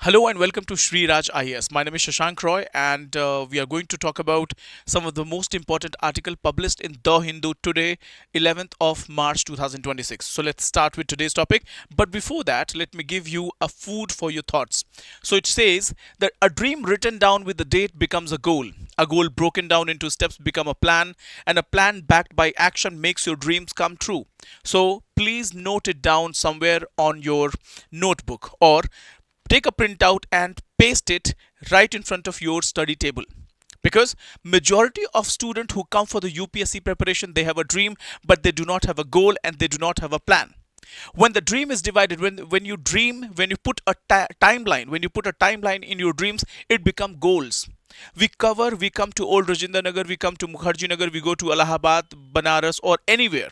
Hello and welcome to Shri IAS. My name is Shashank Roy, and we are going to talk about some of the most important article published in The Hindu today, 11th of March 2026. So let's start with today's topic. But before that, let me give you a food for your thoughts. So it says that a dream written down with the date becomes a goal. A goal broken down into steps become a plan, and a plan backed by action makes your dreams come true. So please note it down somewhere on your notebook or take a printout and paste it right in front of your study table, because majority of students who come for the UPSC preparation, they have a dream but they do not have a goal and they do not have a plan. When the dream is divided, when you dream, when you put a timeline, when you put a timeline in your dreams, it become goals. We come to old Rajendra Nagar, we come to Mukherjee Nagar, we go to Allahabad, Banaras, or anywhere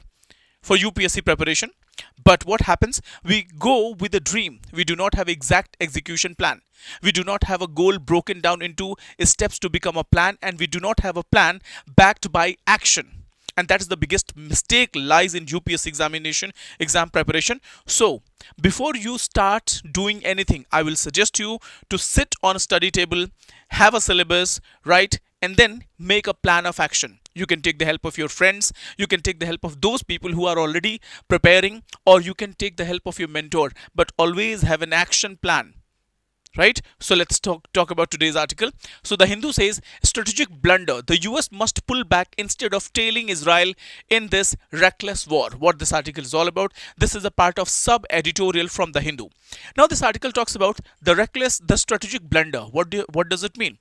for UPSC preparation. But what happens? We go with a dream. We do not have exact execution plan. We do not have a goal broken down into steps to become a plan, and we do not have a plan backed by action. And that is the biggest mistake lies in UPSC examination, exam preparation. So before you start doing anything, I will suggest you to sit on a study table, have a syllabus, right, and then make a plan of action. You can take the help of your friends, you can take the help of those people who are already preparing, or you can take the help of your mentor, but always have an action plan, right? So let's talk about today's article. So the Hindu says strategic blunder, the US must pull back instead of tailing Israel in this reckless war. What this article is all about, this is a part of sub editorial from the Hindu. Now this article talks about the strategic blunder. What does it mean?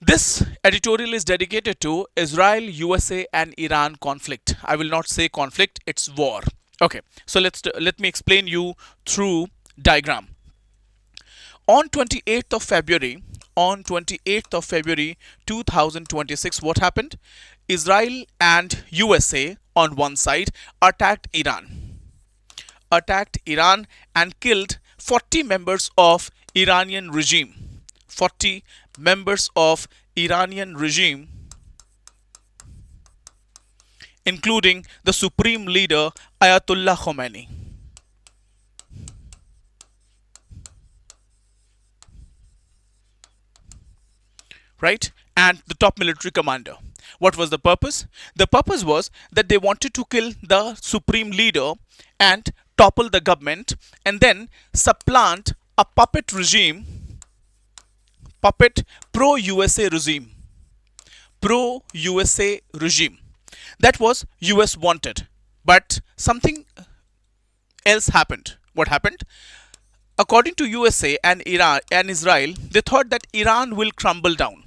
This editorial is dedicated to Israel, USA, and Iran conflict. I will not say conflict; it's war. Okay, so let me explain you through diagram. On 28th of February, on 28th of February 2026, what happened? Israel and USA on one side attacked Iran and killed 40 members of Iranian regime. 40 members of Iranian regime, including the supreme leader Ayatollah Khomeini. Right? And the top military commander. What was the purpose? The purpose was that they wanted to kill the supreme leader and topple the government, and then supplant a puppet pro USA regime. Pro USA regime. That was US wanted. But something else happened. What happened? According to USA and Iran and Israel, they thought that Iran will crumble down.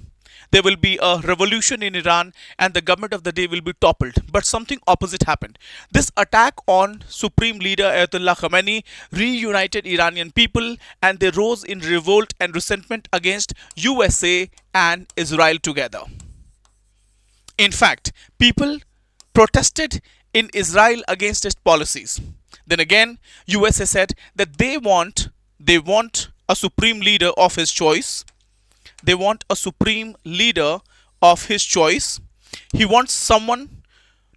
There will be a revolution in Iran and the government of the day will be toppled. But something opposite happened. This attack on Supreme Leader Ayatollah Khamenei reunited Iranian people, and they rose in revolt and resentment against USA and Israel together. In fact, people protested in Israel against its policies. Then again, USA said that they want a supreme leader of his choice. They want a supreme leader of his choice. He wants someone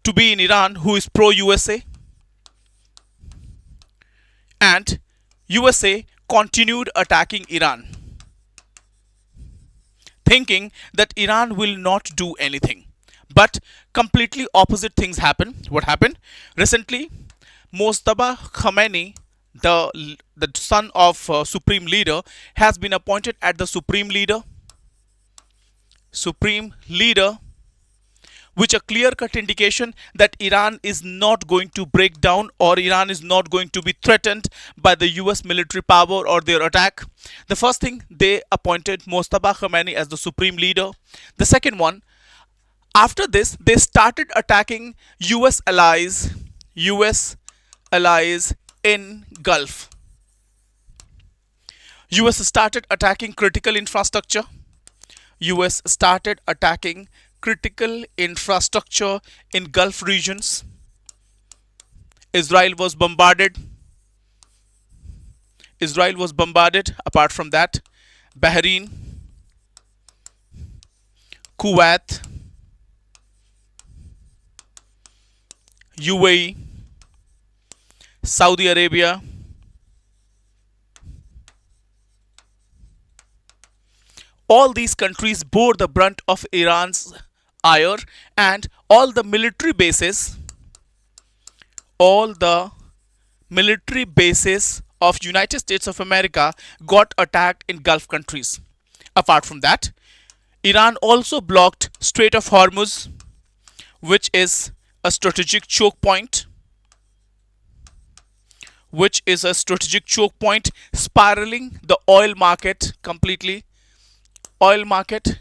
to be in Iran who is pro USA. And USA continued attacking Iran, thinking that Iran will not do anything. But completely opposite things happen. What happened? Recently, Mostabah Khamenei, the son of Supreme Leader, has been appointed as the Supreme Leader, which a clear-cut indication that Iran is not going to break down, or Iran is not going to be threatened by the US military power or their attack. The first thing, they appointed Mostabah Khamenei as the Supreme Leader. The second one, after this, they started attacking US allies in Gulf. US started attacking critical infrastructure. US started attacking critical infrastructure in Gulf regions. Israel was bombarded. Apart from that, Bahrain, Kuwait, UAE, Saudi Arabia, All these countries bore the brunt of Iran's ire, and all the military bases of United States of America got attacked in Gulf countries. Apart from that, Iran also blocked Strait of Hormuz, which is a strategic choke point, spiraling the oil market completely. Oil market,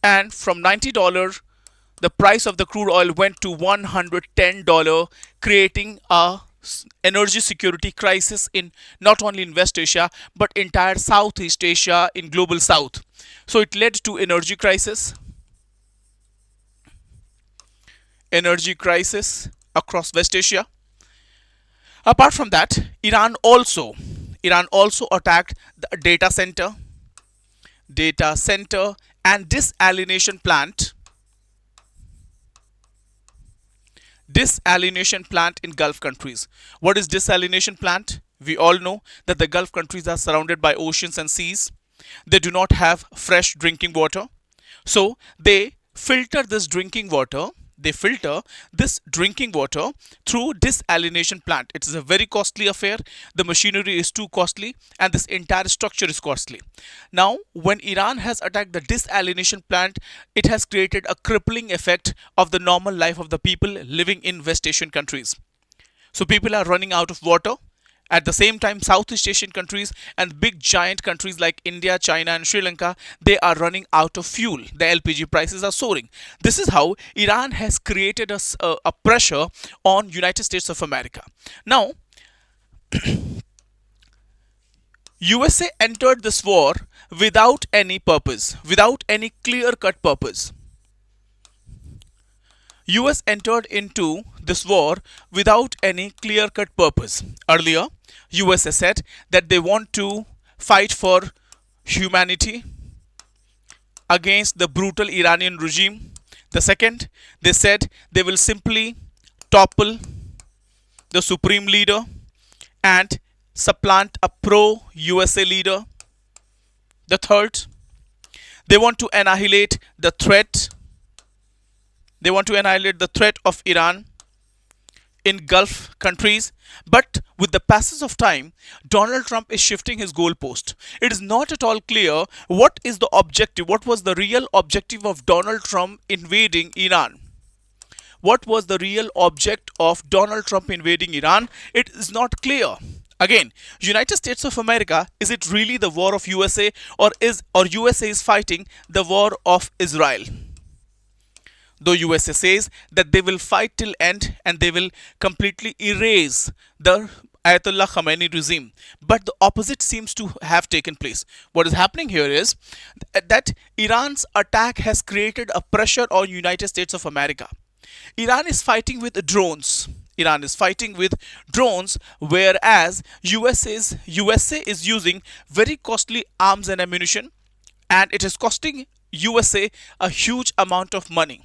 and from $90, the price of the crude oil went to $110, creating a energy security crisis in not only in West Asia but entire Southeast Asia in global South. So it led to energy crisis across West Asia. Apart from that, Iran also attacked the data center and desalination plant in Gulf countries. What is desalination plant? We all know that the Gulf countries are surrounded by oceans and seas. They do not have fresh drinking water. So they filter this drinking water through desalination plant. It is a very costly affair. The machinery is too costly and this entire structure is costly. Now, when Iran has attacked the desalination plant, it has created a crippling effect of the normal life of the people living in West Asian countries. So people are running out of water. At the same time, Southeast Asian countries and big giant countries like India, China and Sri Lanka, they are running out of fuel. The LPG prices are soaring. This is how Iran has created a pressure on United States of America. Now, USA entered this war without any purpose, without any clear-cut purpose. US entered into this war without any clear-cut purpose. Earlier, USA said that they want to fight for humanity against the brutal Iranian regime. The second, they said they will simply topple the supreme leader and supplant a pro-USA leader. The third, they want to annihilate the threat. They want to annihilate the threat of Iran in Gulf countries. But with the passage of time, Donald Trump is shifting his goalpost. It is not at all clear what is the objective, what was the real objective of Donald Trump invading Iran. What was the real object of Donald Trump invading Iran? It is not clear. Again, United States of America, is it really the war of USA, or USA is fighting the war of Israel? Though USA says that they will fight till end and they will completely erase the Ayatollah Khamenei regime, but the opposite seems to have taken place. What is happening here is that Iran's attack has created a pressure on United States of America. Iran is fighting with drones. Whereas USA is using very costly arms and ammunition, and it is costing USA a huge amount of money.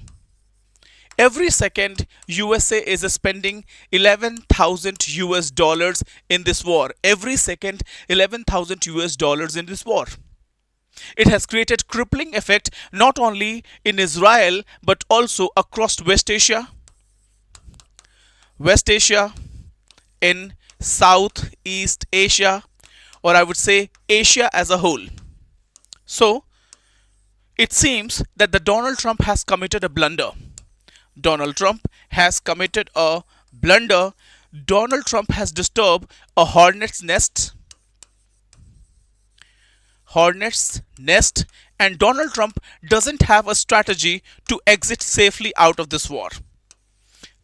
Every second, USA is spending 11,000 US dollars in this war. Every second, 11,000 US dollars in this war. It has created crippling effect not only in Israel but also across West Asia, in Southeast Asia, or I would say Asia as a whole. So, it seems that the Donald Trump has committed a blunder. Donald Trump has disturbed a hornet's nest, and Donald Trump doesn't have a strategy to exit safely out of this war.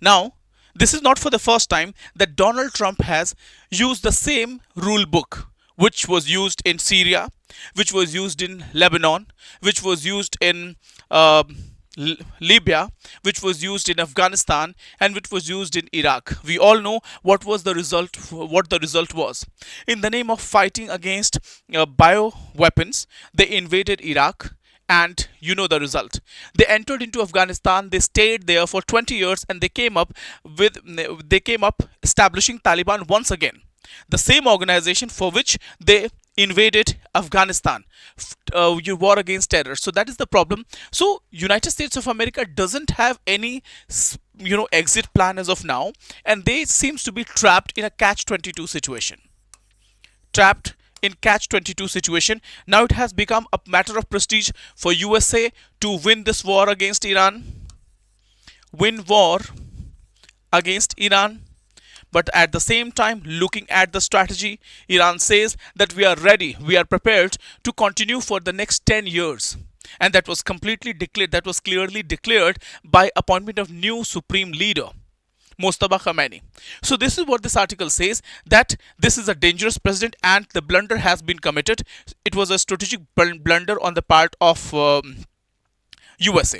Now, this is not for the first time that Donald Trump has used the same rule book which was used in Syria, which was used in Lebanon, which was used in Libya, which was used in Afghanistan, and which was used in Iraq. We all know what the result was. In the name of fighting against bioweapons, they invaded Iraq, and you know the result. They entered into Afghanistan, they stayed there for 20 years, and they came up establishing Taliban once again. The same organization for which they invaded Afghanistan. You war against terror. So that is the problem. So United States of America doesn't have any exit plan as of now, and they seems to be trapped in a catch 22 situation. Trapped in catch 22 situation. Now it has become a matter of prestige for USA to win this war against Iran. Win war against Iran. But at the same time, looking at the strategy, Iran says that we are ready, we are prepared to continue for the next 10 years. And that was completely declared, that was clearly declared by appointment of new supreme leader, Mustafa Khamenei. So this is what this article says, that this is a dangerous president and the blunder has been committed. It was a strategic blunder on the part of USA.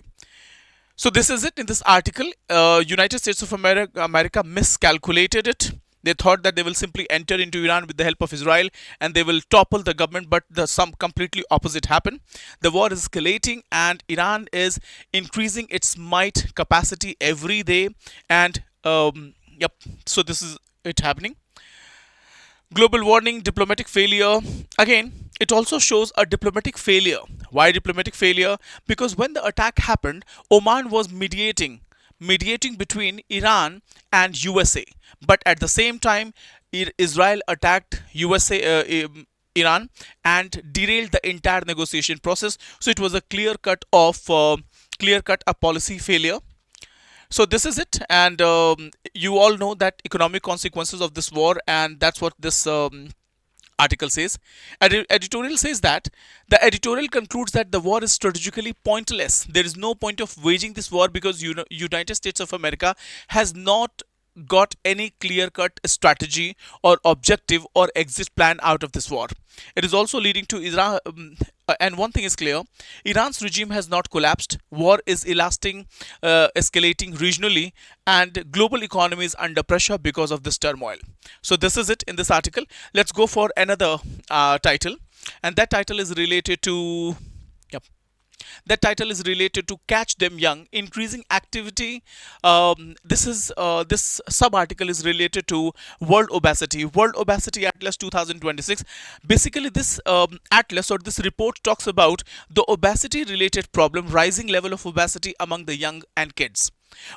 So this is it in this article. United States of America miscalculated it. They thought that they will simply enter into Iran with the help of Israel and they will topple the government, but some completely opposite happened. The war is escalating and Iran is increasing its might capacity every day. And yep, so this is it happening. Global warning, diplomatic failure. Again, it also shows a diplomatic failure. Why diplomatic failure? Because when the attack happened, Oman was mediating between Iran and USA. But at the same time, Israel attacked Iran and derailed the entire negotiation process. So it was a clear cut a policy failure. So this is it, and you all know that economic consequences of this war, and that's what this article says. Editorial says that the editorial concludes that the war is strategically pointless. There is no point of waging this war because United States of America has not got any clear-cut strategy or objective or exit plan out of this war. It is also leading to Iran, and one thing is clear: Iran's regime has not collapsed. War is escalating regionally, and global economy is under pressure because of this turmoil. So this is it in this article. Let's go for another title, and that title is related to. Yep. That title is related to catch them young, increasing activity. This sub article is related to World Obesity Atlas 2026. Basically, this atlas or this report talks about the obesity related problem, rising level of obesity among the young and kids,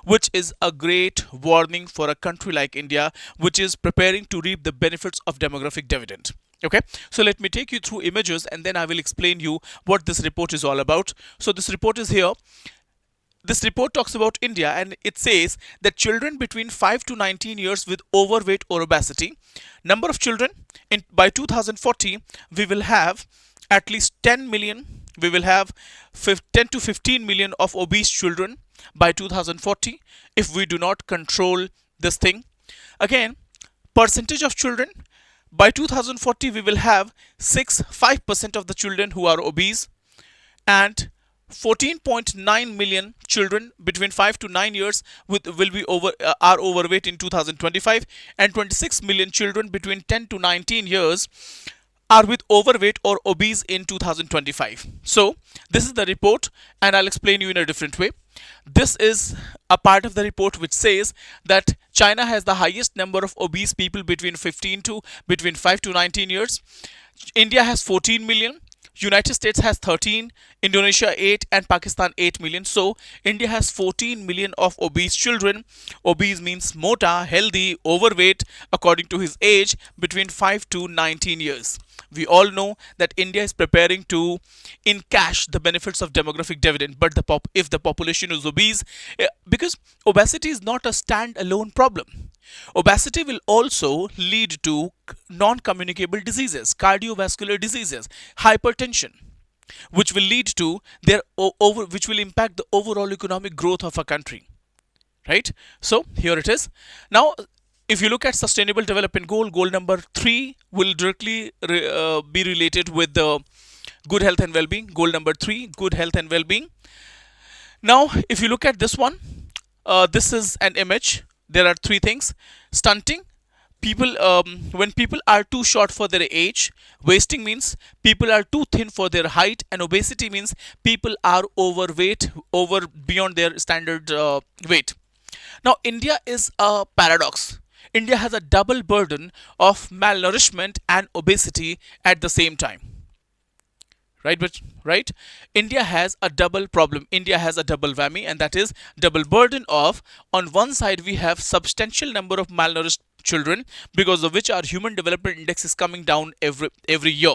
which is a great warning for a country like India, which is preparing to reap the benefits of demographic dividend. Okay, so let me take you through images and then I will explain you what this report is all about. So this report is here. This report talks about India and it says that children between 5 to 19 years with overweight or obesity, number of children by 2040, we will have at least 10 million. We will have 10 to 15 million of obese children by 2040 if we do not control this thing. Again, percentage of children. By 2040, we will have 5% of the children who are obese, and 14.9 million children between 5 to 9 years are overweight in 2025, and 26 million children between 10 to 19 years are with overweight or obese in 2025. So this is the report and I'll explain you in a different way. This is a part of the report which says that China has the highest number of obese people between 5 to 19 years. India has 14 million. United States has 13, Indonesia 8, and Pakistan 8 million. So India has 14 million of obese children. Obese means mota, healthy, overweight according to his age between 5 to 19 years. We all know that India is preparing to encash the benefits of demographic dividend, but if the population is obese, because obesity is not a standalone problem. Obesity will also lead to non-communicable diseases, cardiovascular diseases, hypertension, which will lead to which will impact the overall economic growth of a country. Right? So here it is. Now, if you look at sustainable development goal number 3 will directly be related with the good health and well-being. Goal number 3, good health and well-being. Now, if you look at this one, this is an image. There are 3 things. Stunting. When people are too short for their age. Wasting means people are too thin for their height. And obesity means people are overweight, beyond their standard weight. Now, India is a paradox. India has a double burden of malnourishment and obesity at the same time. Right, but right, India has a double problem. India has a double whammy, and that is double burden of, on one side we have substantial number of malnourished children, because of which our human development index is coming down every year.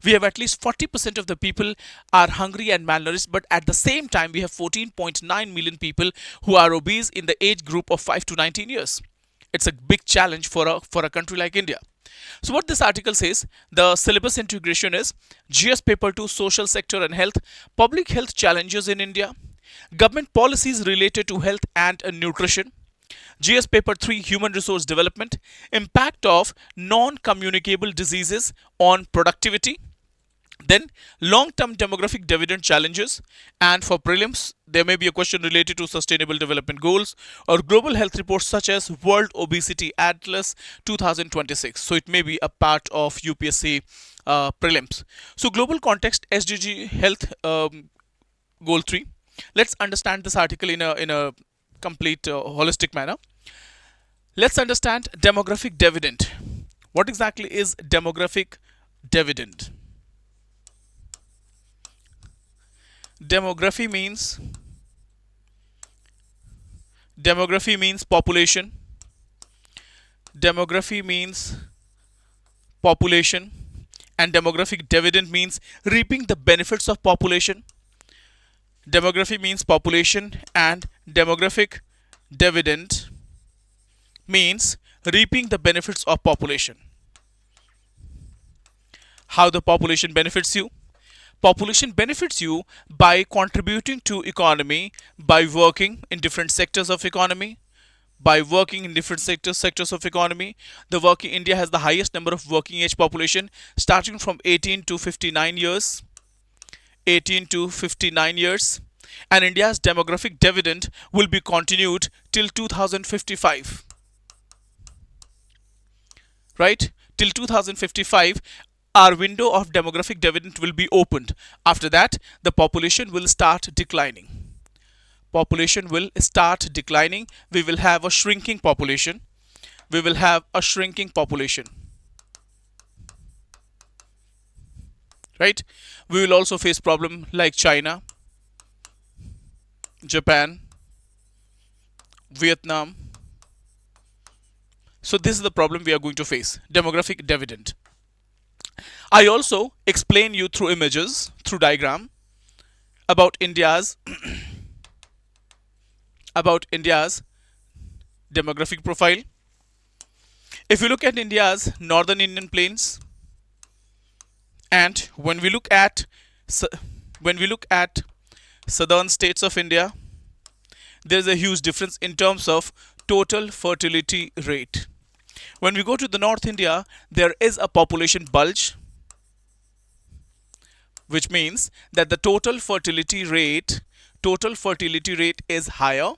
We have at least 40% of the people are hungry and malnourished, but at the same time we have 14.9 million people who are obese in the age group of 5 to 19 years. It's a big challenge for a country like India. So what this article says, the syllabus integration is GS paper 2, social sector and health, public health challenges in India, government policies related to health and nutrition, GS paper 3, human resource development, impact of non-communicable diseases on productivity, then long-term demographic dividend challenges, and for prelims there may be a question related to sustainable development goals or global health reports such as World Obesity Atlas 2026. So it may be a part of UPSC prelims. So global context, SDG health goal 3. Let's understand this article in a complete holistic manner. Let's understand demographic dividend. What exactly is demographic dividend? Demography means population. Demography means population, and demographic dividend means reaping the benefits of population. Demography means population, and demographic dividend means reaping the benefits of population. How the population benefits you? Population benefits you by contributing to economy, by working in different sectors of economy, sectors of economy. The working India has the highest number of working age population, starting from 18 to 59 years. 18 to 59 years. And India's demographic dividend will be continued till 2055. Right? Till 2055, our window of demographic dividend will be opened. After that, the population will start declining. Population will start declining. We will have a shrinking population. We will have a shrinking population. Right? We will also face problem like China, Japan, Vietnam. So this is the problem we are going to face, demographic dividend. I also explain you through images, through diagram, about India's demographic profile. If you look at India's northern Indian plains, and when we look at southern states of India, there is a huge difference in terms of total fertility rate. When we go to the North India, there is a population bulge, which means that the total fertility rate is higher.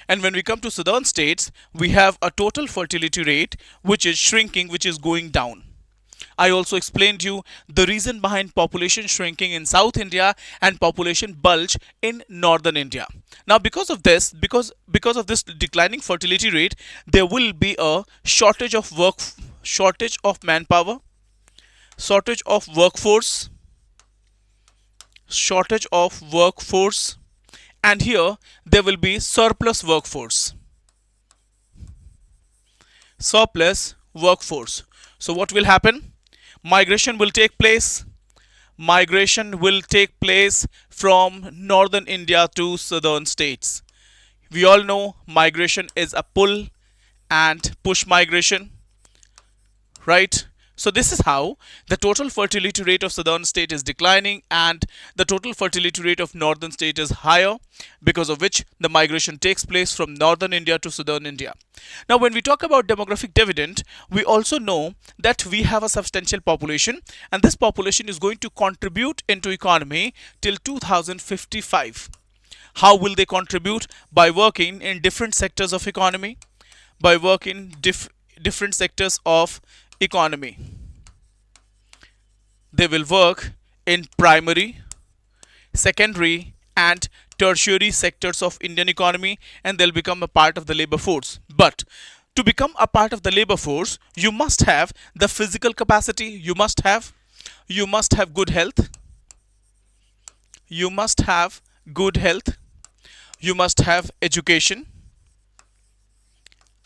And when we come to southern states, we have a total fertility rate which is shrinking, which is going down. I also explained you the reason behind population shrinking in South India and population bulge in Northern India. Now because of this declining fertility rate, there will be a shortage of manpower, shortage of workforce, and here there will be surplus workforce. So what will happen? Migration will take place from northern India to southern states. We all know migration is a pull and push migration, right? So this is how the total fertility rate of southern state is declining and the total fertility rate of northern state is higher, because of which the migration takes place from northern India to southern India. Now when we talk about demographic dividend, we also know that we have a substantial population, and this population is going to contribute into economy till 2055. How will they contribute? By working in different sectors of economy, by working different sectors of economy. They will work in primary, secondary and tertiary sectors of Indian economy, and they'll become a part of the labor force. But To become a part of the labor force, you must have the physical capacity, you must have good health, you must have good health, you must have education,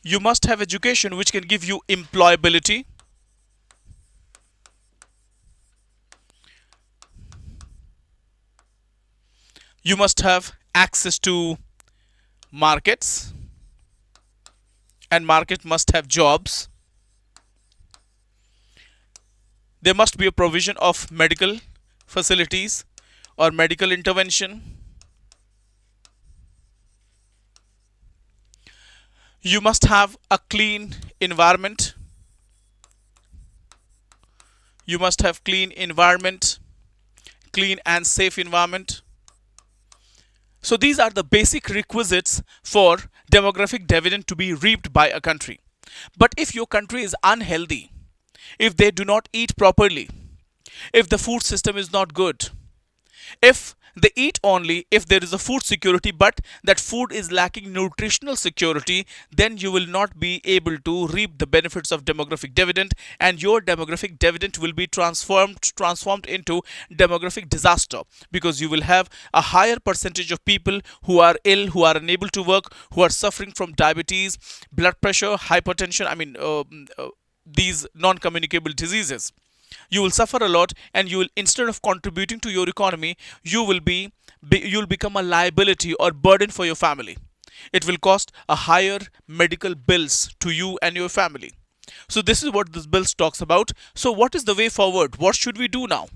you must have education which can give you employability, you must have access to markets, and market must have jobs. There must be a provision of medical facilities or medical intervention. You must have a clean environment. You must have clean environment, clean and safe environment. So these are the basic requisites for demographic dividend to be reaped by a country. But if your country is unhealthy, if they do not eat properly, if the food system is not good, if they eat only if there is a food security but that food is lacking nutritional security, then you will not be able to reap the benefits of demographic dividend, and your demographic dividend will be transformed into demographic disaster, because you will have a higher percentage of people who are ill, who are unable to work, who are suffering from diabetes, blood pressure, hypertension, these non-communicable diseases. You will suffer a lot, and you will, instead of contributing to your economy, you'll become a liability or burden for your family. It will cost a higher medical bills to you and your family. So this is what this bill talks about. So what is the way forward? What should we do now?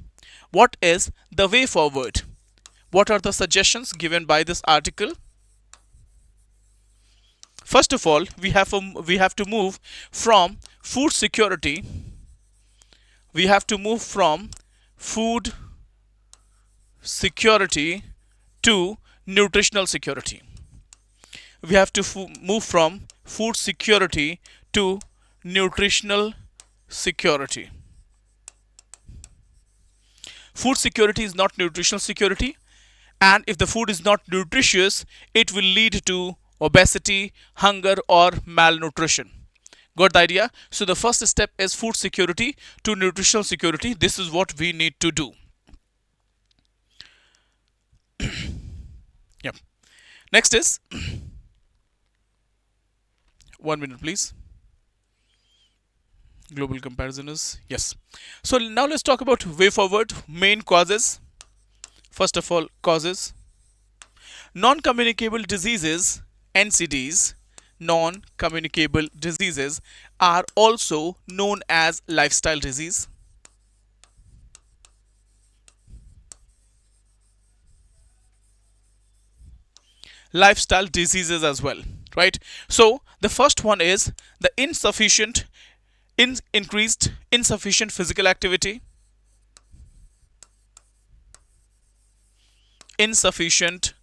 What is the way forward? What are the suggestions given by this article? First of all, we have to move from food security. We have to move from food security to nutritional security. We have to move from food security to nutritional security. Food security is not nutritional security, and if the food is not nutritious, it will lead to obesity, hunger, or malnutrition. Got the idea? So the first step is food security to nutritional security. This is what we need to do. Yep. Next is 1 minute, please. Global comparison is yes. So now let's talk about way forward. Main causes. First of all, causes. Non-communicable diseases, NCDs, non-communicable diseases are also known as lifestyle disease. Lifestyle diseases as well, right? So the first one is the increased insufficient physical activity, insufficient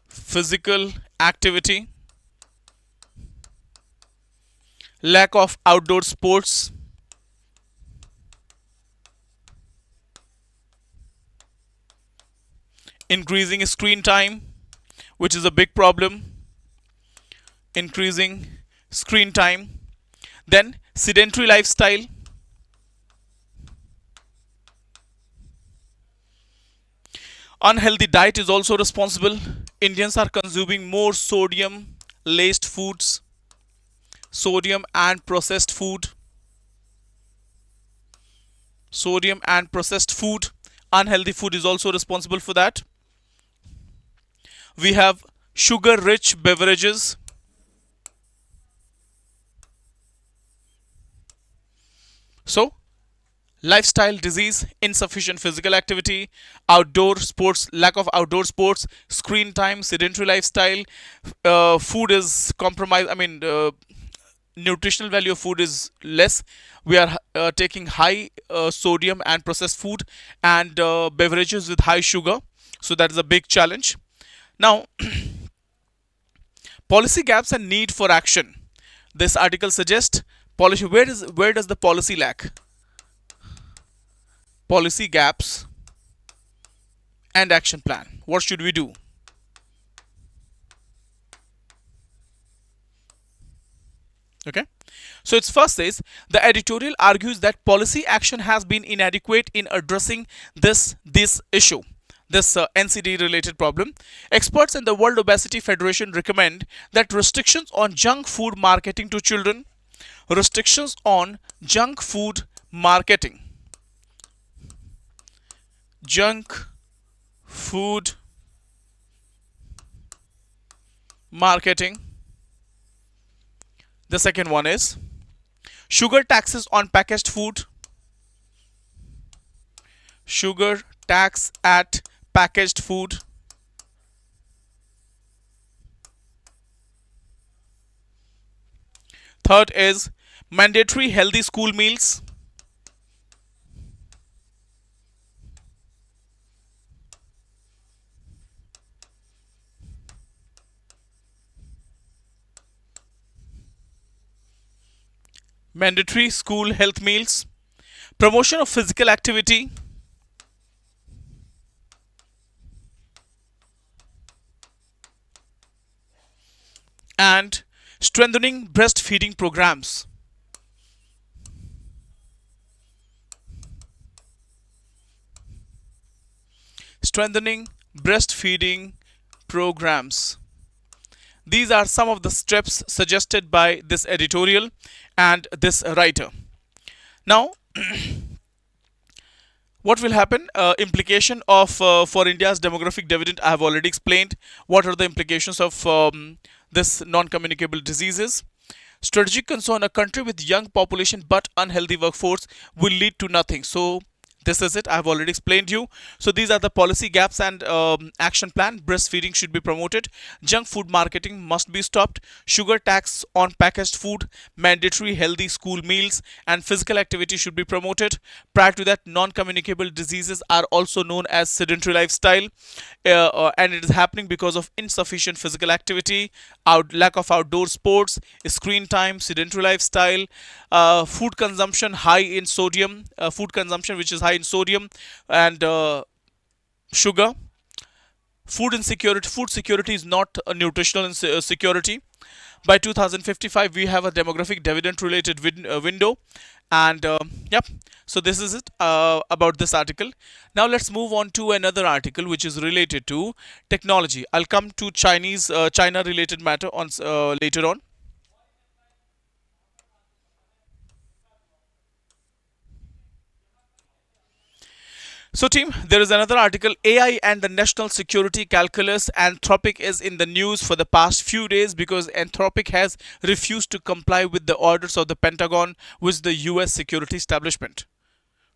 physical activity, lack of outdoor sports, increasing screen time, which is a big problem, increasing screen time, then sedentary lifestyle, unhealthy diet is also responsible. Indians are consuming more sodium laced foods, sodium and processed food, sodium and processed food. Unhealthy food is also responsible for that. We have sugar rich beverages, so lifestyle disease, insufficient physical activity, outdoor sports, lack of outdoor sports, screen time, sedentary lifestyle, food is compromised. Nutritional value of food is less. We are taking high sodium and processed food, and beverages with high sugar. So that is a big challenge. Now, policy gaps and need for action. This article suggests policy. Where does the policy lack? Policy gaps and action plan. What should we do? Okay. So its first says the editorial argues that policy action has been inadequate in addressing this issue, this NCD related problem. Experts in the World Obesity Federation recommend that restrictions on junk food marketing to children, restrictions on junk food marketing, junk food marketing. The second one is sugar taxes on packaged food, sugar tax at packaged food. Third is mandatory healthy school meals. Mandatory school health meals. Promotion of physical activity. And strengthening breastfeeding programs. Strengthening breastfeeding programs. These are some of the steps suggested by this editorial and this writer. Now, what will happen? Implication of for India's demographic dividend. I have already explained. What are the implications of this non-communicable diseases? Strategic concern: a country with young population but unhealthy workforce will lead to nothing. So this is it. I have already explained you. So these are the policy gaps and action plan. Breastfeeding should be promoted. Junk food marketing must be stopped. Sugar tax on packaged food. Mandatory healthy school meals and physical activity should be promoted. Prior to that, non-communicable diseases are also known as sedentary lifestyle, and it is happening because of insufficient physical activity, lack of outdoor sports, screen time, sedentary lifestyle, food consumption high in sodium, food consumption which is high in sodium and sugar. Food insecurity. Food security is not a nutritional security. By 2055, we have a demographic dividend related window, and yep. So this is it about this article. Now let's move on to another article which is related to technology. I'll come to China related matter on later on. So, team, there is another article: AI and the national security calculus. Anthropic is in the news for the past few days because Anthropic has refused to comply with the orders of the Pentagon, with the US security establishment.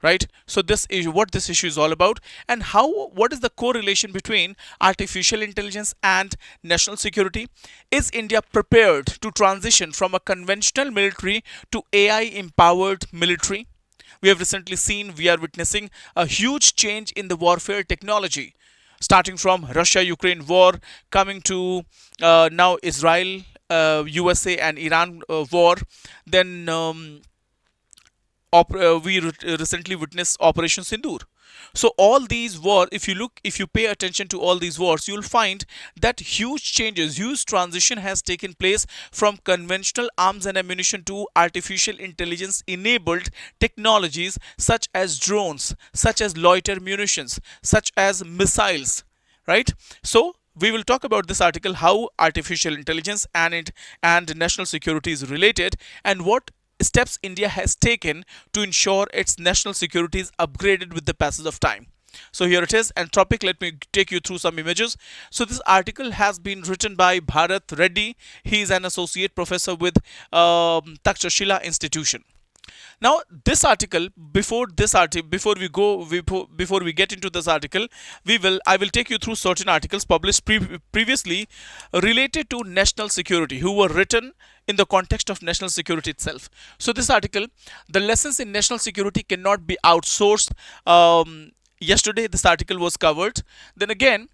Right? So, this is what this issue is all about, and what is the correlation between artificial intelligence and national security? Is India prepared to transition from a conventional military to AI empowered military? We have recently seen, we are witnessing a huge change in the warfare technology, starting from Russia Ukraine war, coming to now Israel, USA and Iran war. Then we recently witnessed Operation Sindoor. So all these wars, if you pay attention to all these wars, you'll find that huge changes, huge transition has taken place from conventional arms and ammunition to artificial intelligence enabled technologies such as drones, such as loiter munitions, such as missiles, right? So we will talk about this article, how artificial intelligence and national security is related, and what steps India has taken to ensure its national security is upgraded with the passage of time. So here it is, Anthropic. Let me take you through some images. So this article has been written by Bharat Reddy. He is an associate professor with Takshashila Institution. Now, this article, before we get into this article, I will take you through certain articles published previously related to national security, who were written in the context of national security itself. So, this article, the lessons in national security cannot be outsourced. Yesterday, this article was covered. Then again,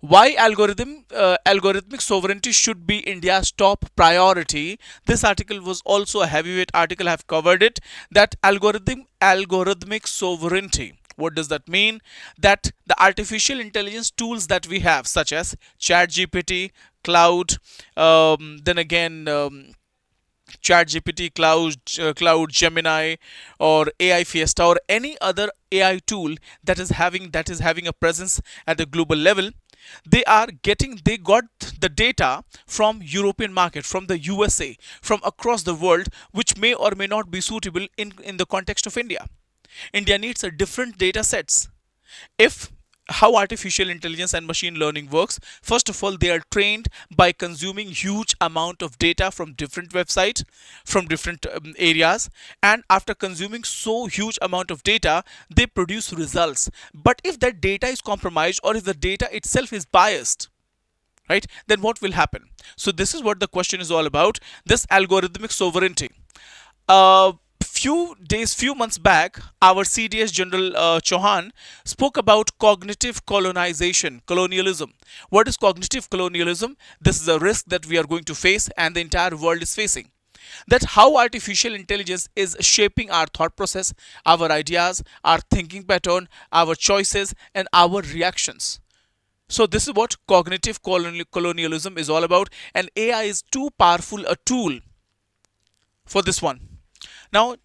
why algorithmic sovereignty should be India's top priority. This article was also a heavyweight article. I have covered it. That algorithmic sovereignty, what does that mean? That the artificial intelligence tools that we have, such as chat GPT, cloud, then again ChatGPT, Cloud, Gemini, or AI Fiesta, or any other AI tool that is having a presence at the global level. They got the data from European market, from the USA, from across the world, which may or may not be suitable in the context of India. India needs a different data sets. If How artificial intelligence and machine learning works, first of all, they are trained by consuming huge amount of data from different websites, from different areas, and after consuming so huge amount of data, they produce results. But if that data is compromised, or if the data itself is biased, right, then what will happen? So this is what the question is all about, this algorithmic sovereignty. Few months back, our CDS General Chauhan spoke about cognitive colonialism. What is cognitive colonialism? This is a risk that we are going to face and the entire world is facing. That how artificial intelligence is shaping our thought process, our ideas, our thinking pattern, our choices, and our reactions. So this is what cognitive colonialism is all about, and AI is too powerful a tool for this one. Now,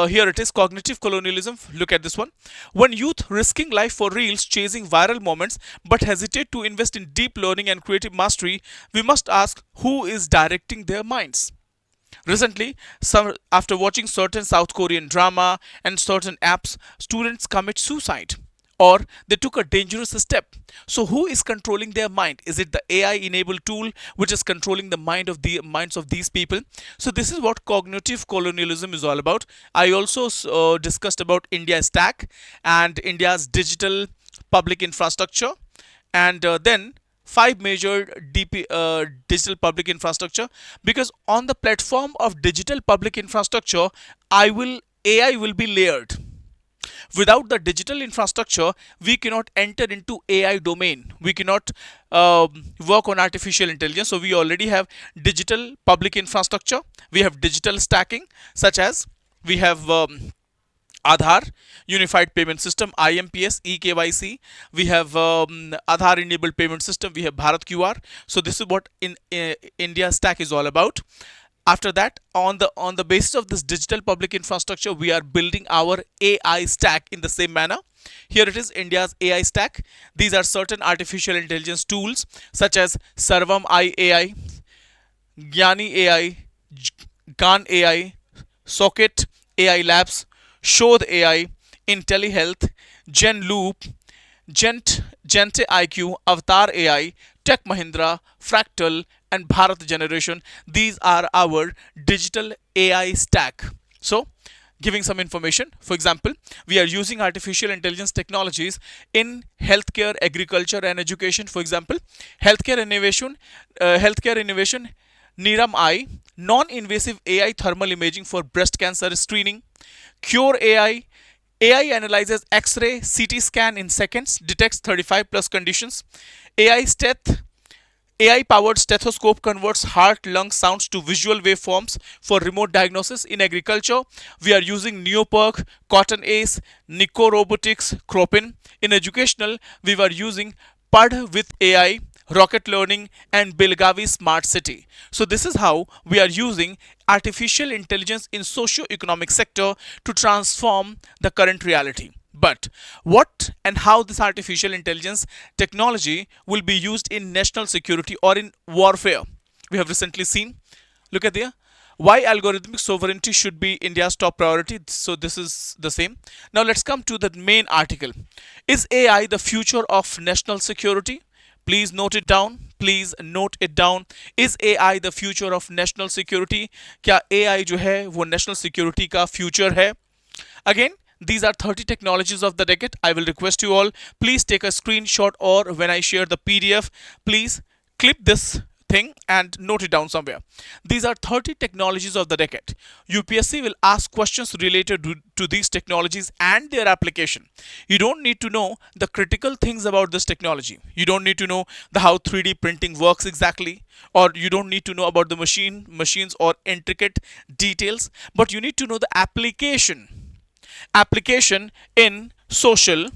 here it is, cognitive colonialism. Look at this one. When youth risking life for reels, chasing viral moments, but hesitate to invest in deep learning and creative mastery, we must ask who is directing their minds. Recently, after watching certain South Korean drama and certain apps, students commit suicide, or they took a dangerous step. So who is controlling their mind? Is it the AI enabled tool which is controlling the minds of these people? So this is what cognitive colonialism is all about. I also discussed about India stack and India's digital public infrastructure, and then five major digital public infrastructure, because on the platform of digital public infrastructure, I will AI will be layered. Without the digital infrastructure, we cannot enter into AI domain. We cannot work on artificial intelligence. So we already have digital public infrastructure. We have digital stacking, such as we have Aadhaar, Unified Payment System, IMPS, eKYC. We have Aadhaar enabled payment system. We have Bharat QR. So this is what in India stack is all about. After that, on the basis of this digital public infrastructure, we are building our AI stack in the same manner. Here it is, India's AI stack. These are certain artificial intelligence tools such as Sarvam AI, Gyani AI, Gan AI, Socket AI Labs, Shodh AI, IntelliHealth, GenLoop, Gente IQ, Avatar AI, Tech Mahindra, Fractal, and Bharat Generation. These are our digital AI stack. So, giving some information, for example, we are using artificial intelligence technologies in healthcare, agriculture, and education. For example, healthcare innovation, Niram I, non-invasive AI thermal imaging for breast cancer screening. Cure AI analyzes X-ray, CT scan in seconds, detects 35 plus conditions. AI Steth, AI powered stethoscope converts heart lung sounds to visual waveforms for remote diagnosis. In agriculture, we are using Neoperk, Cotton Ace, Nico Robotics, Cropin. In educational, we were using Pad with AI, Rocket Learning, and Belgavi Smart City. So this is how we are using artificial intelligence in socio-economic sector to transform the current reality. But what and how this artificial intelligence technology will be used in national security or in warfare? We have recently seen. Look at there. Why algorithmic sovereignty should be India's top priority. So this is the same. Now let's come to the main article. Is AI the future of national security? Please note it down. Please note it down. Is AI the future of national security? क्या AI जो है वो national security का future है? Again, these are 30 technologies of the decade. I will request you all, please take a screenshot, or when I share the PDF, please clip this thing and note it down somewhere. These are 30 technologies of the decade. UPSC will ask questions related to these technologies and their application. You don't need to know the critical things about this technology. You don't need to know the how 3D printing works exactly, or you don't need to know about the machines or intricate details, but you need to know the application in social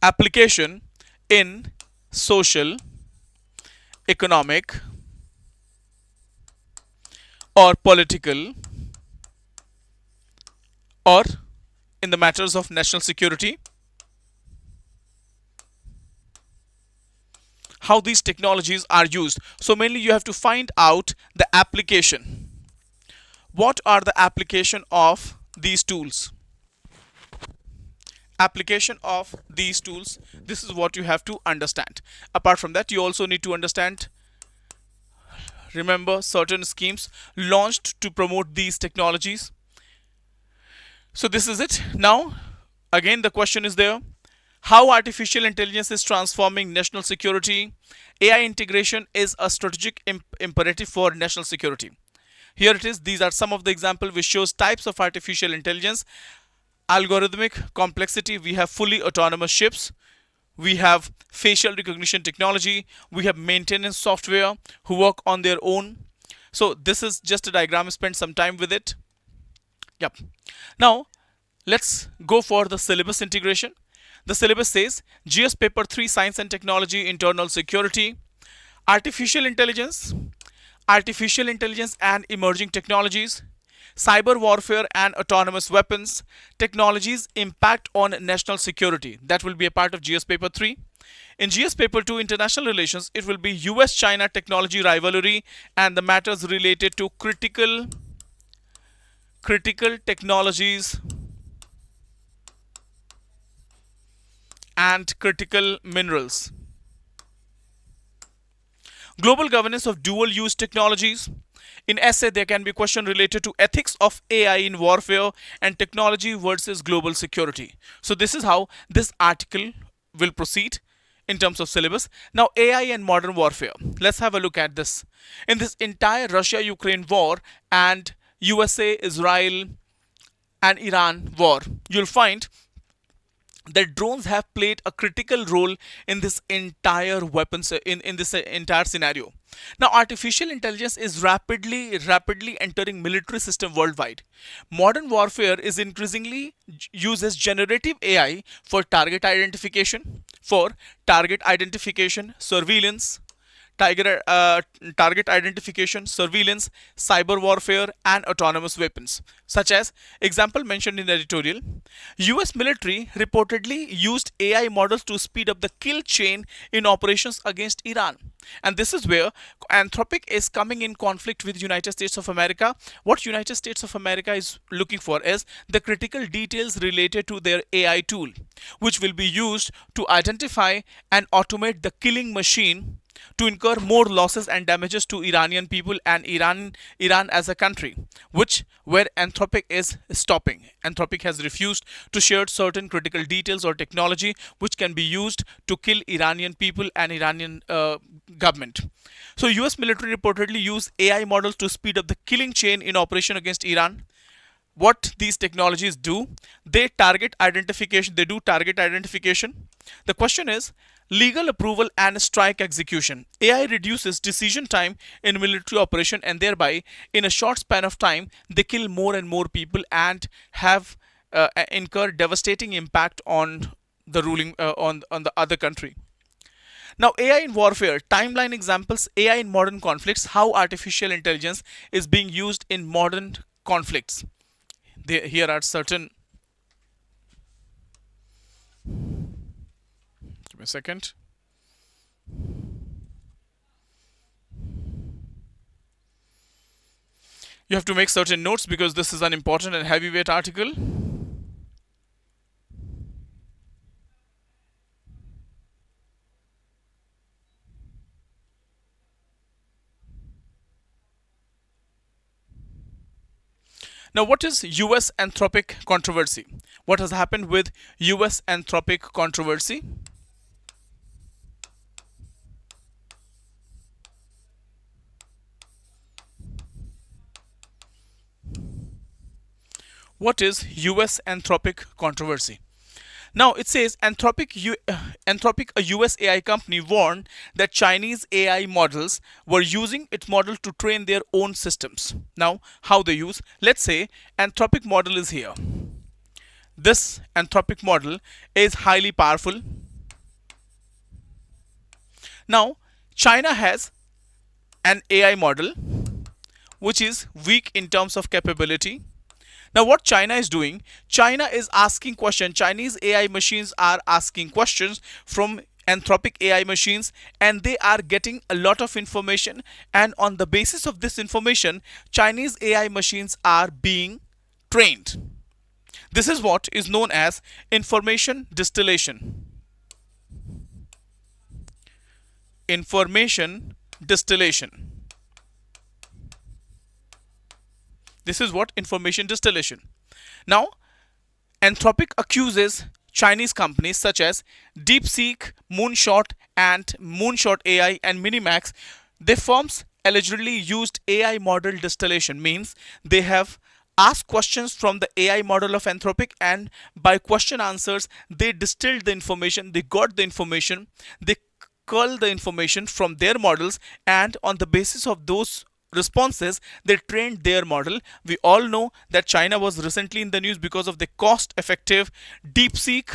application in social, economic, or political, or in the matters of national security, how these technologies are used. So mainly you have to find out the application. What are the application of these tools? Application of these tools, this is what you have to understand. Apart from that, you also need to understand, remember, certain schemes launched to promote these technologies. So this is it. Now again the question is there: how artificial intelligence is transforming national security. AI integration is a strategic imperative for national security. Here it is. These are some of the examples which shows types of artificial intelligence. Algorithmic complexity, we have fully autonomous ships, we have facial recognition technology, we have maintenance software who work on their own. So this is just a diagram, spend some time with it. Yep. Now let's go for the syllabus integration. The syllabus says GS paper 3 science and technology, internal security, artificial intelligence, artificial intelligence and emerging technologies, cyber warfare and autonomous weapons, technologies impact on national security. That will be a part of GS paper 3. In GS paper 2 international relations, it will be US China technology rivalry and the matters related to critical technologies and critical minerals. Global governance of dual use technologies. In essay, there can be question related to ethics of AI in warfare and technology versus global security. So this is how this article will proceed in terms of syllabus. Now AI and modern warfare. Let's have a look at this. In this entire Russia-Ukraine war and USA, Israel and Iran war, you'll find that drones have played a critical role in this entire weapons in this entire scenario. Now artificial intelligence is rapidly entering military system worldwide. Modern warfare is increasingly uses generative AI for target identification, surveillance, target identification, surveillance, cyber warfare, and autonomous weapons. Such as example mentioned in the editorial, US military reportedly used AI models to speed up the kill chain in operations against Iran. And this is where Anthropic is coming in conflict with United States of America. What United States of America is looking for is the critical details related to their AI tool, which will be used to identify and automate the killing machine to incur more losses and damages to Iranian people and Iran as a country, which where Anthropic is stopping. Anthropic has refused to share certain critical details or technology which can be used to kill Iranian people and Iranian government. So US military reportedly use AI models to speed up the killing chain in operation against Iran. What these technologies do, they do target identification. The question is legal approval and strike execution. AI reduces decision time in military operation and thereby in a short span of time they kill more and more people and have incur devastating impact on the ruling on the other country. Now AI in warfare, timeline examples, AI in modern conflicts, how artificial intelligence is being used in modern conflicts. Here are certain. Give me a second. You have to make certain notes because this is an important and heavyweight article. Now, what is US Anthropic controversy? What has happened with US Anthropic controversy? What is US Anthropic controversy? Now it says Anthropic, a US AI company, warned that Chinese AI models were using its model to train their own systems. Now, how they use? Let's say Anthropic model is here. This Anthropic model is highly powerful. Now, China has an AI model which is weak in terms of capability. Now, what China is doing, China is asking questions. Chinese AI machines are asking questions from Anthropic AI machines, and they are getting a lot of information. And on the basis of this information, Chinese AI machines are being trained. This is what is known as information distillation. Information distillation. This is what information distillation. Now, Anthropic accuses Chinese companies such as DeepSeek, Moonshot AI, and Minimax. Their firms allegedly used AI model distillation, means they have asked questions from the AI model of Anthropic, and by question answers, they distilled the information, they got the information, they cull the information from their models, and on the basis of those responses they trained their model. We all know that China was recently in the news because of the cost effective deep seek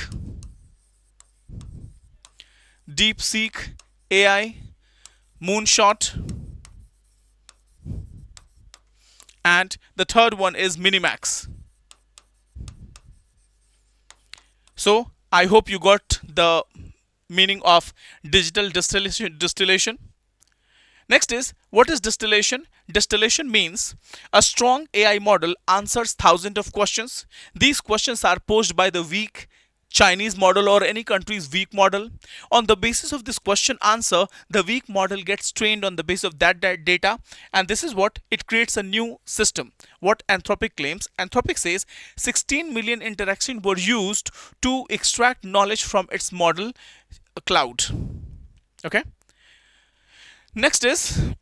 AI, Moonshot, and the third one is Minimax. So I hope you got the meaning of digital distillation. Next is, what is distillation? Distillation means a strong AI model answers thousands of questions. These questions are posed by the weak Chinese model or any country's weak model. On the basis of this question answer, the weak model gets trained on the basis of that data, and this is what it creates a new system. What Anthropic claims, Anthropic says 16 million interactions were used to extract knowledge from its model cloud. Okay. Next is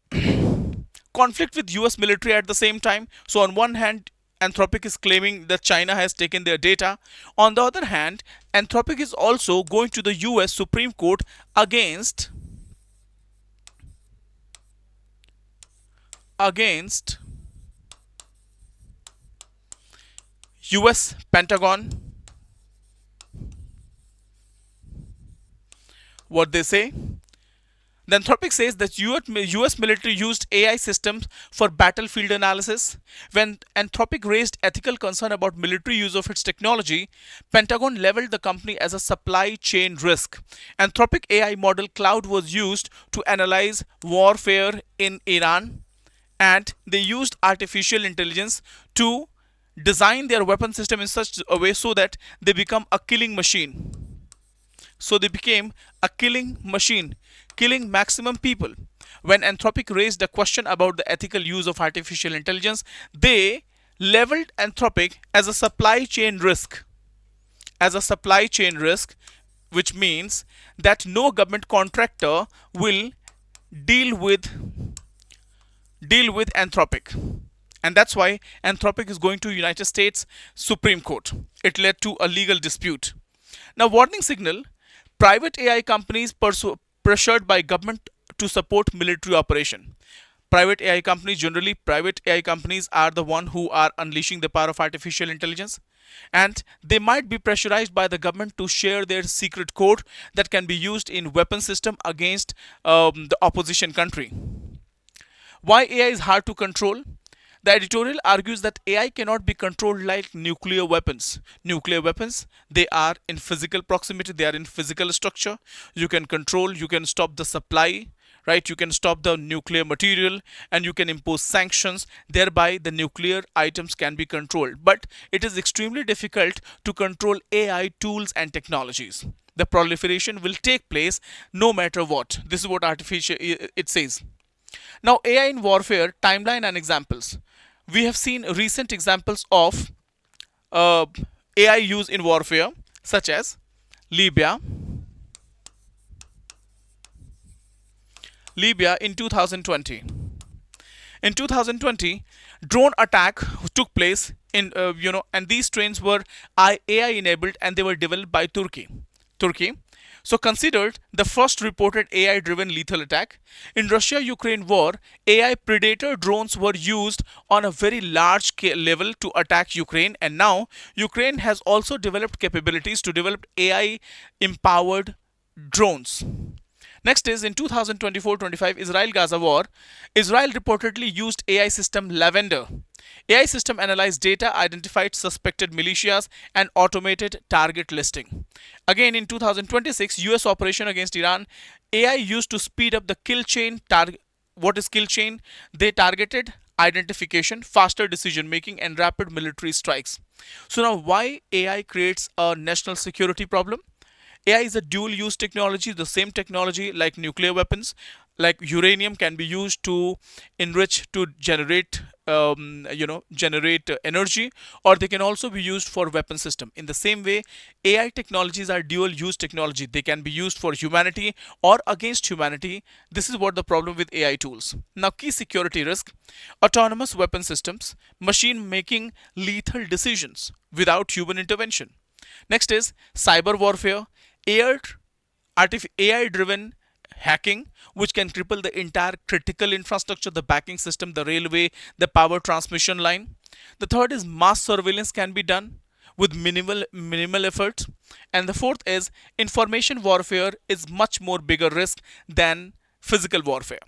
conflict with US military at the same time. So on one hand, Anthropic is claiming that China has taken their data. On the other hand, Anthropic is also going to the US Supreme Court against US Pentagon. What they say? The Anthropic says that US military used AI systems for battlefield analysis. When Anthropic raised ethical concern about military use of its technology, Pentagon leveled the company as a supply chain risk. Anthropic AI model cloud was used to analyze warfare in Iran, and they used artificial intelligence to design their weapon system in such a way so that they become a killing machine. So they became a killing machine, killing maximum people. When Anthropic raised a question about the ethical use of artificial intelligence, they leveled Anthropic as a supply chain risk. As a supply chain risk, which means that no government contractor will deal with Anthropic. And that's why Anthropic is going to United States Supreme Court. It led to a legal dispute. Now, warning signal: private AI companies pressured by government to support military operation. Private AI companies, generally private AI companies are the one who are unleashing the power of artificial intelligence, and they might be pressurized by the government to share their secret code that can be used in weapon system against the opposition country. Why AI is hard to control? The editorial argues that AI cannot be controlled like nuclear weapons. Nuclear weapons, they are in physical proximity, they are in physical structure. You can control, you can stop the supply, right? You can stop the nuclear material, and you can impose sanctions. Thereby, the nuclear items can be controlled. But it is extremely difficult to control AI tools and technologies. The proliferation will take place no matter what. This is what it says. Now, AI in warfare, timeline and examples. We have seen recent examples of AI use in warfare, such as Libya in 2020. In 2020, drone attack took place in and these trains were AI enabled, and they were developed by Turkey. So considered the first reported AI driven lethal attack. In Russia-Ukraine war, AI predator drones were used on a very large level to attack Ukraine, and now Ukraine has also developed capabilities to develop AI empowered drones. Next is in 2024-25 Israel-Gaza war, Israel reportedly used AI system Lavender. AI system analyzed data, identified suspected militias, and automated target listing. Again in 2026 US operation against Iran, AI used to speed up the kill chain. What is kill chain? They targeted identification, faster decision making, and rapid military strikes. So now why AI creates a national security problem? AI is a dual use technology, the same technology like nuclear weapons, like uranium can be used to enrich to generate generate energy, or they can also be used for weapon system. In the same way, AI technologies are dual use technology. They can be used for humanity or against humanity. This is what the problem with AI tools. Now, key security risk: autonomous weapon systems, machine making lethal decisions without human intervention. Next is cyber warfare, AI driven hacking, which can cripple the entire critical infrastructure, the banking system, the railway, the power transmission line. The third is mass surveillance can be done with minimal effort. And the fourth is information warfare is much more bigger risk than physical warfare.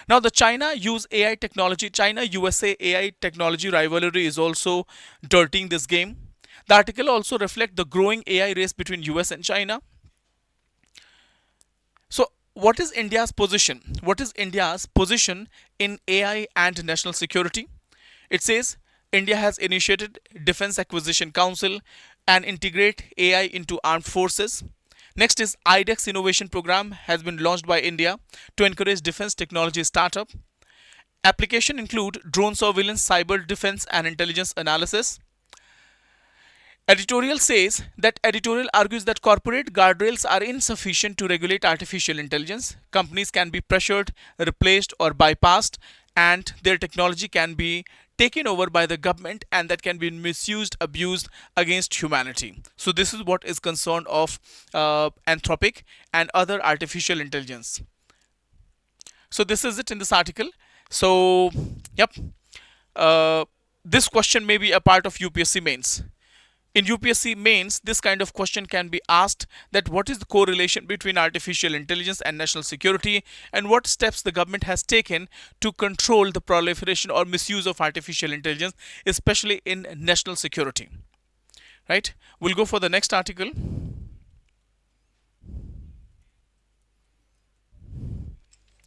Now the China use AI technology, China USA AI technology rivalry is also dirtying this game. The article also reflects the growing AI race between US and China. So what is India's position? What is India's position in AI and national security? It says India has initiated Defense Acquisition Council and integrate AI into armed forces. Next is IDEX Innovation Program has been launched by India to encourage defense technology startup. Application include drone surveillance, cyber defense, and intelligence analysis. Editorial says that editorial argues that corporate guardrails are insufficient to regulate artificial intelligence. Companies can be pressured, replaced, or bypassed, and their technology can be taken over by the government, and that can be misused, abused against humanity. So this is what is concerned of Anthropic and other artificial intelligence. So this is it in this article. So yep, uh, this question may be a part of UPSC mains. In UPSC mains, this kind of question can be asked, that what is the correlation between artificial intelligence and national security, and what steps the government has taken to control the proliferation or misuse of artificial intelligence, especially in national security. Right? We'll go for the next article.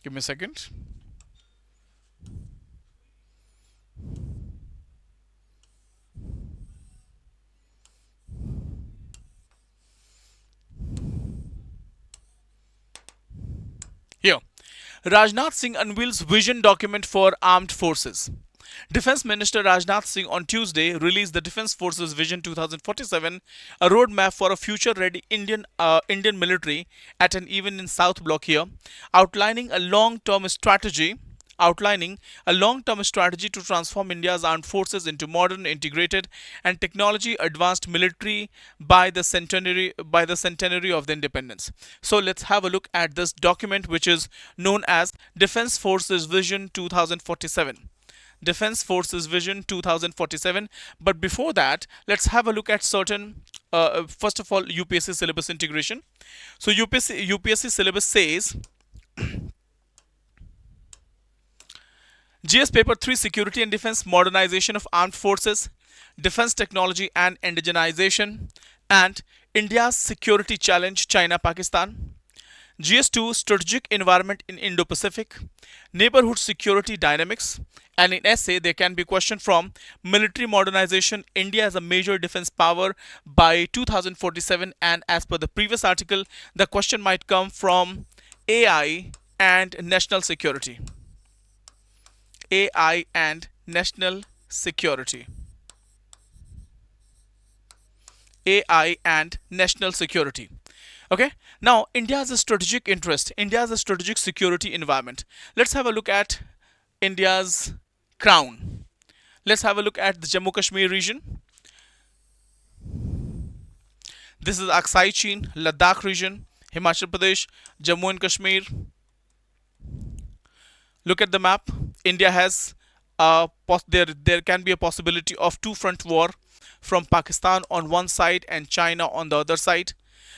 Give me a second. Here, Rajnath Singh unveils vision document for armed forces. Defense Minister Rajnath Singh on Tuesday released the Defense Forces Vision 2047, a roadmap for a future-ready Indian military at an event in South Block here, outlining a long-term strategy to transform India's armed forces into modern, integrated, and technology advanced military by the centenary of the independence. So let's have a look at this document, which is known as Defense Forces Vision 2047. Defense Forces Vision 2047. But before that, let's have a look at certain, first of all, UPSC syllabus integration. So UPSC syllabus says GS Paper 3 Security and Defense, Modernization of Armed Forces, Defense Technology and Indigenization, and India's Security Challenge, China Pakistan. GS2 Strategic Environment in Indo-Pacific, Neighborhood Security Dynamics, and in essay there can be question from Military Modernization, India as a major defense power by 2047, and as per the previous article, the question might come from AI and national security. AI and national security. AI and national security. Okay, now India has a strategic interest. India has a strategic security environment. Let's have a look at India's crown. Let's have a look at the Jammu Kashmir region. This is Aksai Chin, Ladakh region, Himachal Pradesh, Jammu and Kashmir. Look at the map. India has there can be a possibility of two front war from Pakistan on one side and China on the other side.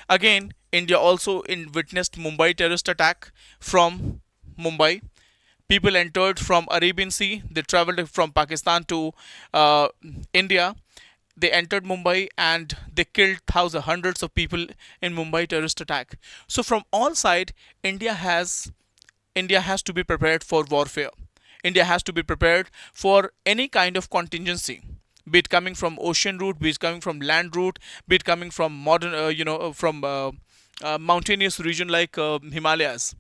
Again, India also witnessed Mumbai terrorist attack from Mumbai. People entered from Arabian Sea. They traveled from Pakistan to uh, India. They entered Mumbai and they killed thousands, hundreds of people in Mumbai terrorist attack. So from all side, India has India has to be prepared for warfare. India has to be prepared for any kind of contingency, be it coming from ocean route, be it coming from land route, be it coming from modern, from mountainous region like Himalayas.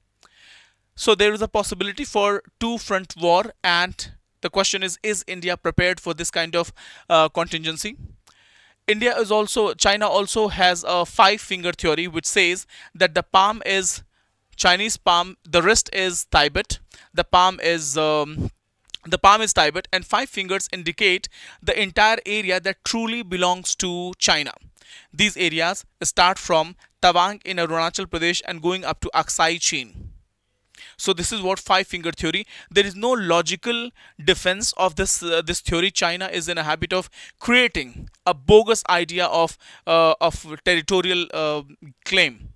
So there is a possibility for two front war, and the question is India prepared for this kind of contingency? India is also China also has a five finger theory which says that the palm is Chinese palm, the wrist is Tibet, the palm is Tibet, and five fingers indicate the entire area that truly belongs to China. These areas start from Tawang in Arunachal Pradesh and going up to Aksai chain. So this is what five finger theory. There is no logical defense of this theory. China is in a habit of creating a bogus idea of territorial claim.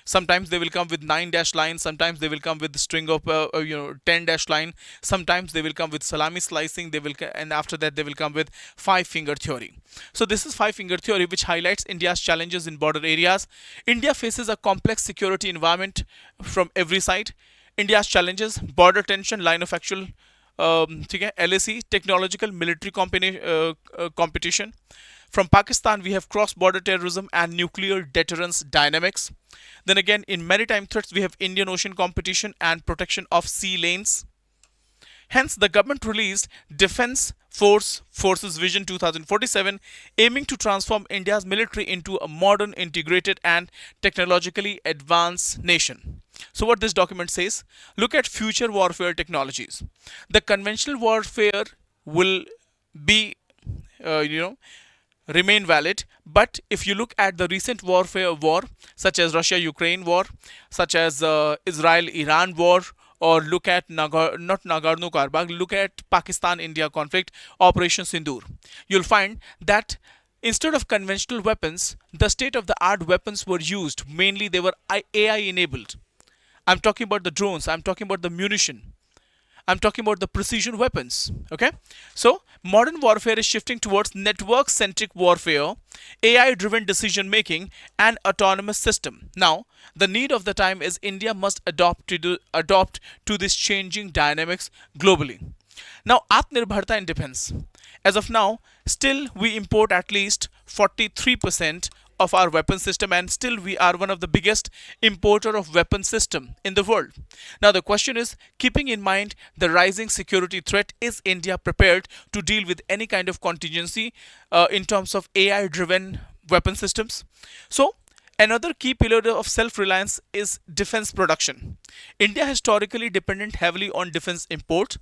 Sometimes they will come with 9 dash line, sometimes they will come with the string of 10 dash line, sometimes they will come with salami slicing, and after that they will come with five finger theory. So this is five finger theory which highlights India's challenges in border areas. India faces a complex security environment from every side. India's challenges: border tension, line of actual ठीक है, LAC, technological military competition. From Pakistan, we have cross-border terrorism and nuclear deterrence dynamics. Then again, in maritime threats, we have Indian Ocean competition and protection of sea lanes. Hence, the government released Defense Forces Vision 2047, aiming to transform India's military into a modern, integrated, and technologically advanced nation. So, what this document says: look at future warfare technologies. The conventional warfare will be, you know, remain valid. But if you look at the recent war, such as Russia-Ukraine war, such as Israel-Iran war, or look at not Nagorno-Karabakh, look at Pakistan-India conflict, Operation Sindoor, you'll find that instead of conventional weapons, the state-of-the-art weapons were used. Mainly, they were AI enabled. I'm talking about the drones. I'm talking about the munition. I'm talking about the precision weapons. Okay, so modern warfare is shifting towards network centric warfare, AI driven decision making, and autonomous system. Now, the need of the time is India must adopt to this changing dynamics globally. Now, Atmanirbharta in defense. As of now, still we import at least 43% of our weapon system, and still we are one of the biggest importer of weapon system in the world. Now the question is, keeping in mind the rising security threat, is India prepared to deal with any kind of contingency in terms of AI driven weapon systems? So another key pillar of self-reliance is defense production. India historically dependent heavily on defense import,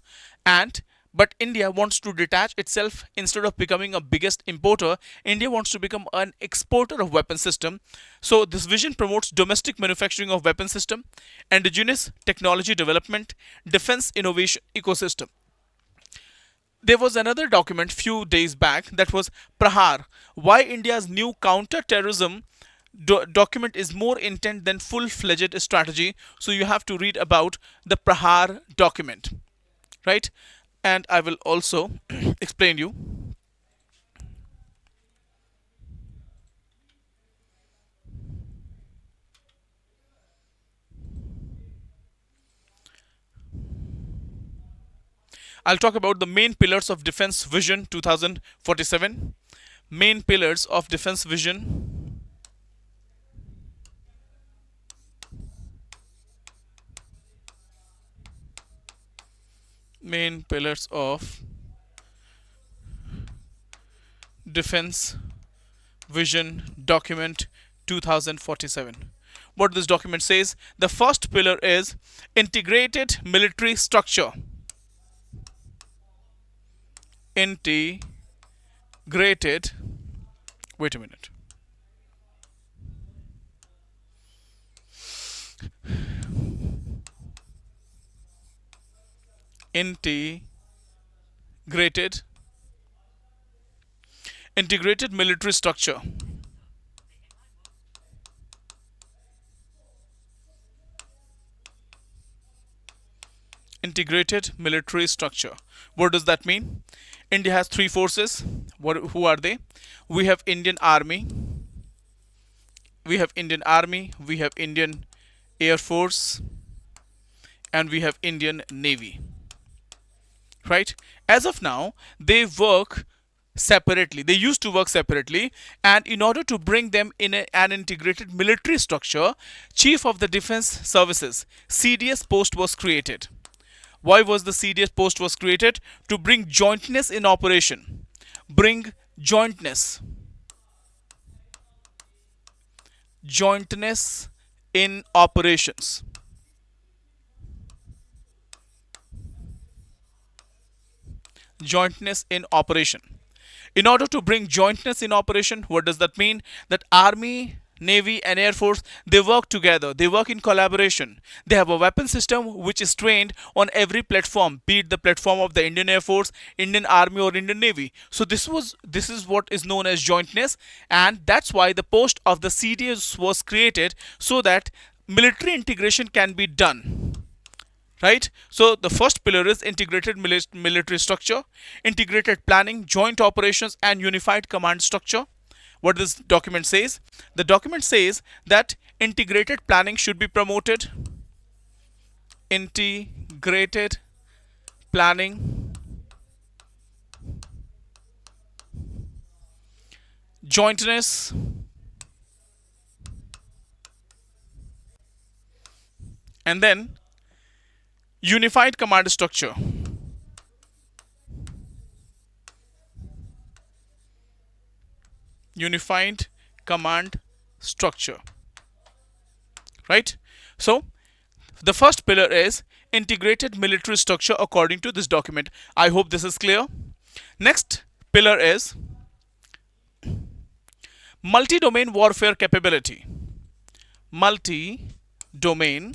and but India wants to detach itself. Instead of becoming a biggest importer, India wants to become an exporter of weapon system. So this vision promotes domestic manufacturing of weapon system, indigenous technology development, defense innovation ecosystem. There was another document few days back that was Prahar, why India's new counter-terrorism document is more intent than full-fledged strategy. So you have to read about the Prahar document, right? And I will also explain you. I'll talk about the main pillars of Defense Vision 2047. Main pillars of Defense Vision. Main pillars of Defense Vision document 2047. What this document says: the first pillar is integrated military structure. Integrated, wait a minute. Integrated integrated military structure. Integrated military structure. What does that mean? India has three forces. Who are they? We have Indian Army, we have Indian Army, we have Indian Air Force, and we have Indian Navy. Right? As of now, they work separately. They used to work separately, and in order to bring them in an integrated military structure, Chief of the Defense Services (CDS) post was created. Why was the CDS post was created? To bring jointness in operation. Bring jointness. Jointness in operations. Jointness in operation. In order to bring jointness in operation, what does that mean? That Army, Navy, and Air Force, they work together, they work in collaboration. They have a weapon system which is trained on every platform, be it the platform of the Indian Air Force, Indian Army, or Indian Navy. So this is what is known as jointness, and that's why the post of the CDS was created, so that military integration can be done. Right? So the first pillar is integrated military structure, integrated planning, joint operations, and unified command structure. What this document says? The document says that integrated planning should be promoted. Integrated planning, jointness, and then unified command structure. Unified command structure. Right? So the first pillar is integrated military structure according to this document. I hope this is clear. Next pillar is multi-domain warfare capability. Multi-domain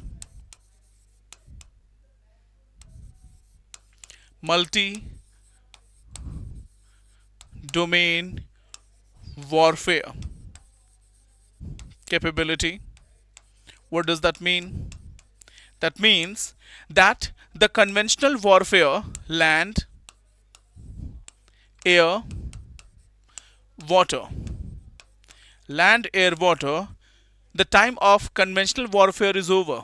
warfare capability. What does that mean? That means that the conventional warfare, land, air, water, land, air, water, the time of conventional warfare is over.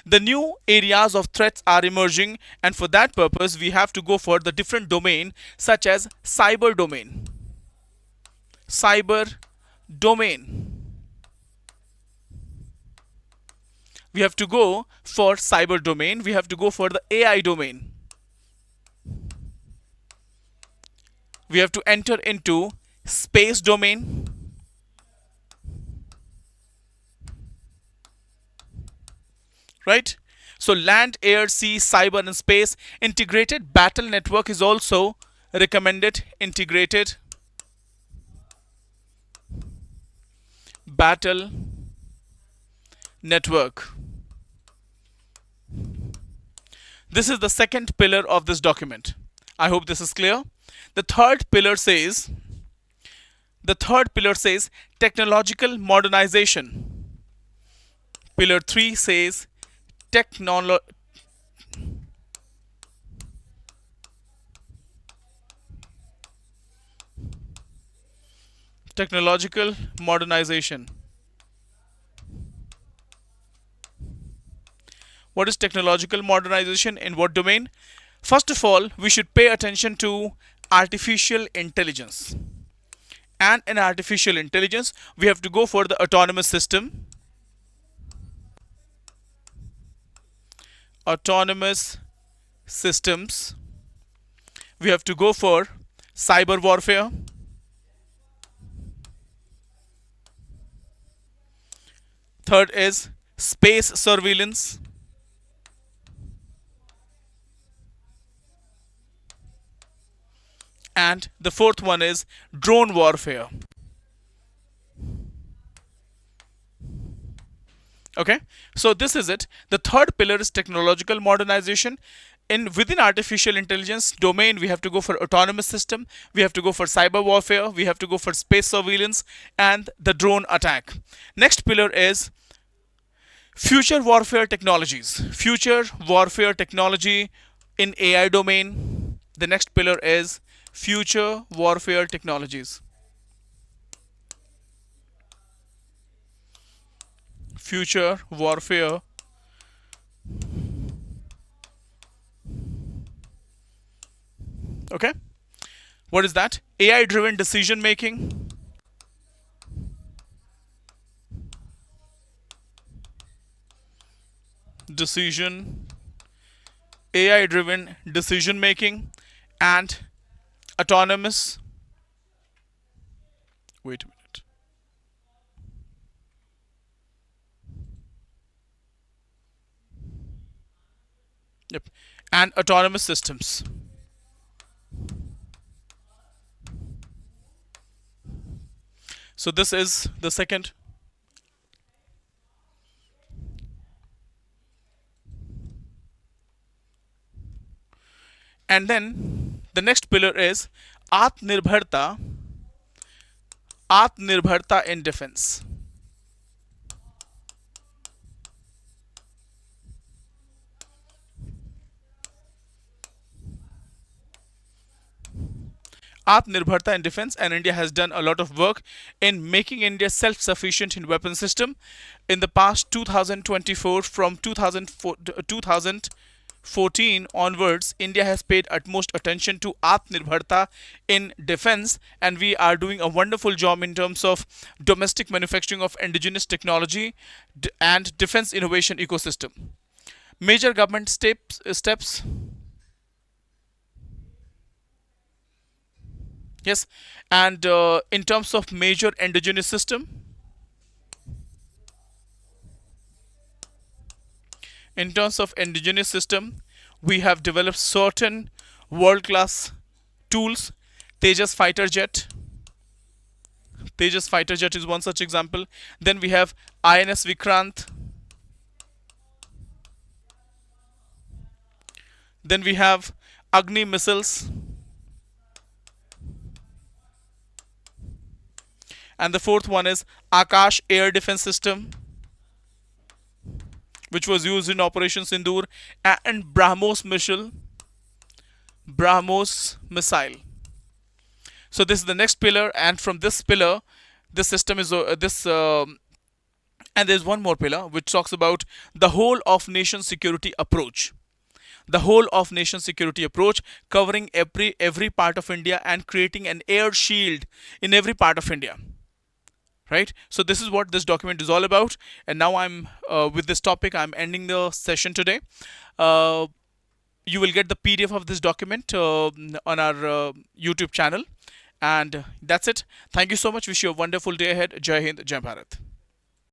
The new areas of threats are emerging, and for that purpose we have to go for the different domain, such as cyber domain. Cyber domain. We have to go for cyber domain. We have to go for the AI domain. We have to enter into space domain. Right? So land, air, sea, cyber, and space. Integrated battle network is also recommended. Integrated battle network. This is the second pillar of this document. I hope this is clear. The third pillar says technological modernization. Pillar 3 says technological modernization. What is technological modernization? In what domain? First of all, we should pay attention to artificial intelligence. And in artificial intelligence, we have to go for the autonomous system. Autonomous systems. We have to go for cyber warfare. Third is space surveillance. And the fourth one is drone warfare. Okay, so this is it. The third pillar is technological modernization. Within artificial intelligence domain, we have to go for autonomous system, we have to go for cyber warfare, we have to go for space surveillance, and the drone attack. Next pillar is Future warfare technologies. Future warfare technology in AI domain. The next pillar is future warfare technologies. Future warfare. Okay. What is that? AI driven decision making. Decision. AI driven decision making and autonomous. Wait a minute. Yep. And autonomous systems. So this is the second. And then the next pillar is Atnirbharta. Atnirbharta in defense. Atnirbharta in defense, and India has done a lot of work in making India self-sufficient in weapon system. In the past 2024, from 2014 onwards, India has paid utmost attention to Atnirbharta in defense, and we are doing a wonderful job in terms of domestic manufacturing of indigenous technology and defense innovation ecosystem. Major government steps. Yes, and in terms of major indigenous system, in terms of indigenous system, we have developed certain world-class tools. Tejas fighter jet. Tejas fighter jet is one such example. Then we have INS Vikrant. Then we have Agni missiles. And the fourth one is Akash air defense system, which was used in Operation Sindoor, and BrahMos missile. So this is the next pillar, and from this pillar, this system is this. And there's one more pillar which talks about the whole of nation security approach. The whole of nation security approach, covering every part of India and creating an air shield in every part of India. Right, so this is what this document is all about, and now I'm with this topic I'm ending the session today. uh, you will get the PDF of this document on our YouTube channel, and that's it. Thank you so much. Wish you a wonderful day ahead. Jai Hind, Jai Bharat.